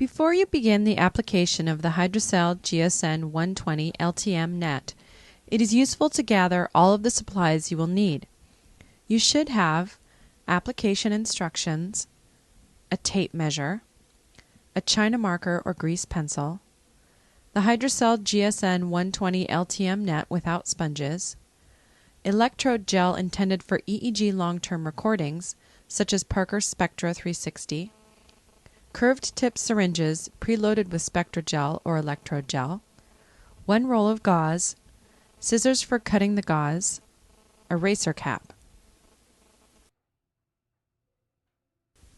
Before you begin the application of the HCGSN 120 LTM net, it is useful to gather all of the supplies you will need. You should have application instructions, a tape measure, a China marker or grease pencil, the HCGSN 120 LTM net without sponges, electrode gel intended for EEG long-term recordings, such as Parker's Spectra 360, curved tip syringes preloaded with Spectra gel or electrode gel, 1 roll of gauze, scissors for cutting the gauze, a razor cap.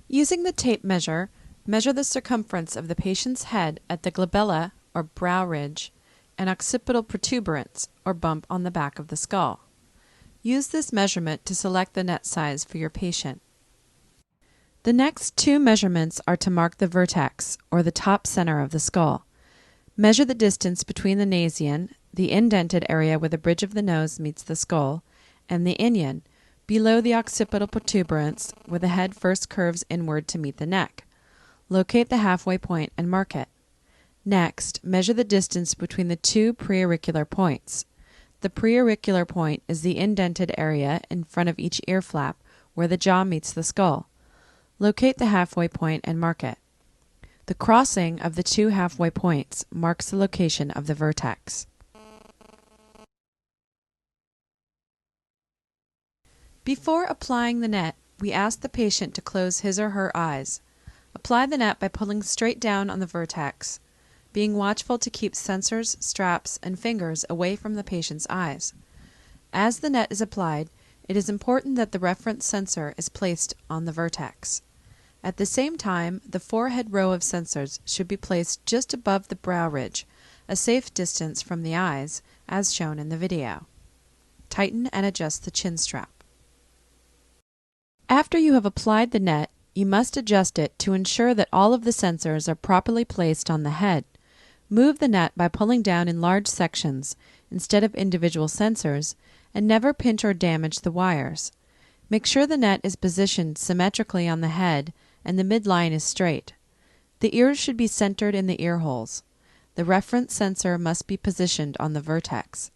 Using the tape measure, measure the circumference of the patient's head at the glabella or brow ridge and occipital protuberance or bump on the back of the skull. Use this measurement to select the net size for your patient. The next 2 measurements are to mark the vertex, or the top center of the skull. Measure the distance between the nasion, the indented area where the bridge of the nose meets the skull, and the inion, below the occipital protuberance, where the head first curves inward to meet the neck. Locate the halfway point and mark it. Next, measure the distance between the 2 preauricular points. The preauricular point is the indented area in front of each ear flap, where the jaw meets the skull. Locate the halfway point and mark it. The crossing of the 2 halfway points marks the location of the vertex. Before applying the net, we ask the patient to close his or her eyes. Apply the net by pulling straight down on the vertex, being watchful to keep sensors, straps, and fingers away from the patient's eyes. As the net is applied, it is important that the reference sensor is placed on the vertex. At the same time, the forehead row of sensors should be placed just above the brow ridge, a safe distance from the eyes, as shown in the video. Tighten and adjust the chin strap. After you have applied the net, you must adjust it to ensure that all of the sensors are properly placed on the head. Move the net by pulling down in large sections instead of individual sensors, and never pinch or damage the wires. Make sure the net is positioned symmetrically on the head and the midline is straight. The ears should be centered in the ear holes. The reference sensor must be positioned on the vertex.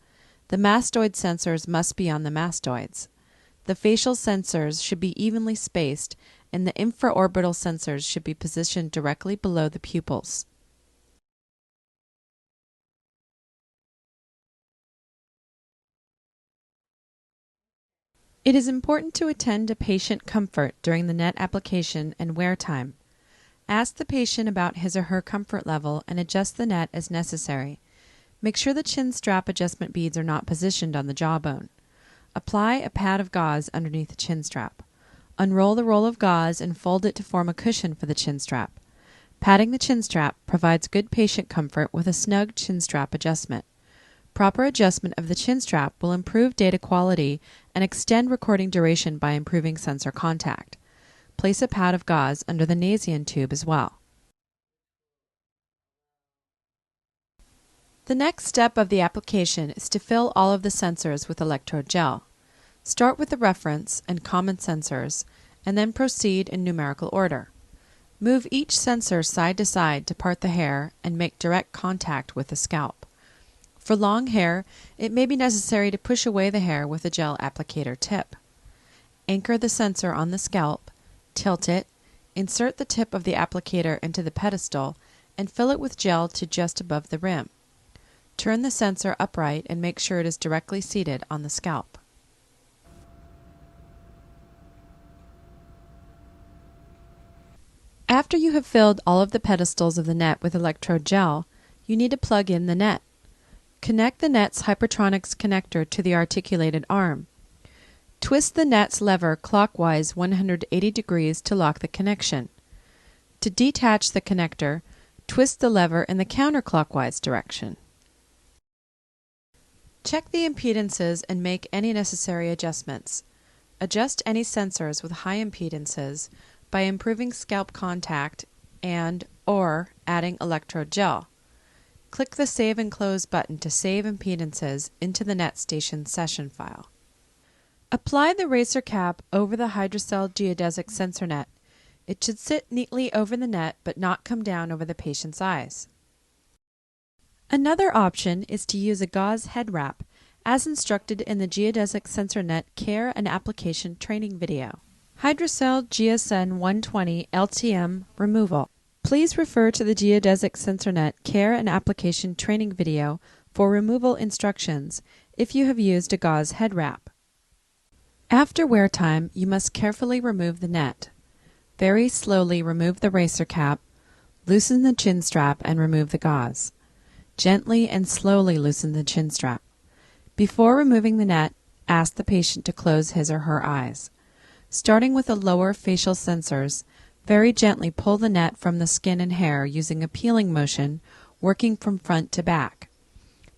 The mastoid sensors must be on the mastoids. The facial sensors should be evenly spaced, and the infraorbital sensors should be positioned directly below the pupils. It is important to attend to patient comfort during the net application and wear time. Ask the patient about his or her comfort level and adjust the net as necessary. Make sure the chin strap adjustment beads are not positioned on the jawbone. Apply a pad of gauze underneath the chin strap. Unroll the roll of gauze and fold it to form a cushion for the chin strap. Padding the chin strap provides good patient comfort with a snug chin strap adjustment. Proper adjustment of the chin strap will improve data quality and extend recording duration by improving sensor contact. Place a pad of gauze under the nasion tube as well. The next step of the application is to fill all of the sensors with electrode gel. Start with the reference and common sensors, and then proceed in numerical order. Move each sensor side to side to part the hair and make direct contact with the scalp. For long hair, it may be necessary to push away the hair with a gel applicator tip. Anchor the sensor on the scalp, tilt it, insert the tip of the applicator into the pedestal, and fill it with gel to just above the rim. Turn the sensor upright and make sure it is directly seated on the scalp. After you have filled all of the pedestals of the net with electrode gel, you need to plug in the net. Connect the net's Hypertronics connector to the articulated arm. Twist the net's lever clockwise 180 degrees to lock the connection. To detach the connector, twist the lever in the counterclockwise direction. Check the impedances and make any necessary adjustments. Adjust any sensors with high impedances by improving scalp contact and/or adding electrode gel. Click the Save and Close button to save impedances into the NetStation session file. Apply the razor cap over the hydrocell geodesic sensor net. It should sit neatly over the net but not come down over the patient's eyes. Another option is to use a gauze head wrap, as instructed in the Geodesic Sensor Net Care and Application Training video. Hydrocell GSN 120 LTM Removal. Please refer to the Geodesic Sensor Net Care and Application Training video for removal instructions if you have used a gauze head wrap. After wear time, you must carefully remove the net. Very slowly remove the racer cap, loosen the chin strap and remove the gauze. Gently and slowly loosen the chin strap. Before removing the net, ask the patient to close his or her eyes. Starting with the lower facial sensors, very gently pull the net from the skin and hair using a peeling motion, working from front to back.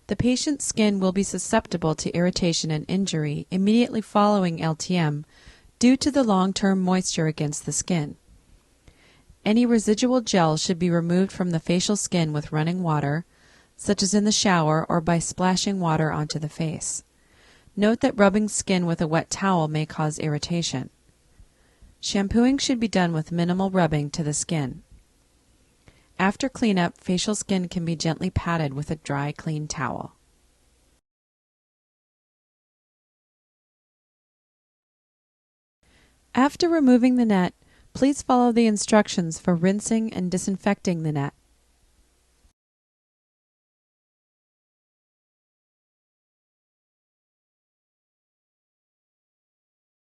The patient's skin will be susceptible to irritation and injury immediately following LTM due to the long-term moisture against the skin. Any residual gel should be removed from the facial skin with running water, such as in the shower or by splashing water onto the face. Note that rubbing skin with a wet towel may cause irritation. Shampooing should be done with minimal rubbing to the skin. After cleanup, facial skin can be gently patted with a dry, clean towel. After removing the net, please follow the instructions for rinsing and disinfecting the net.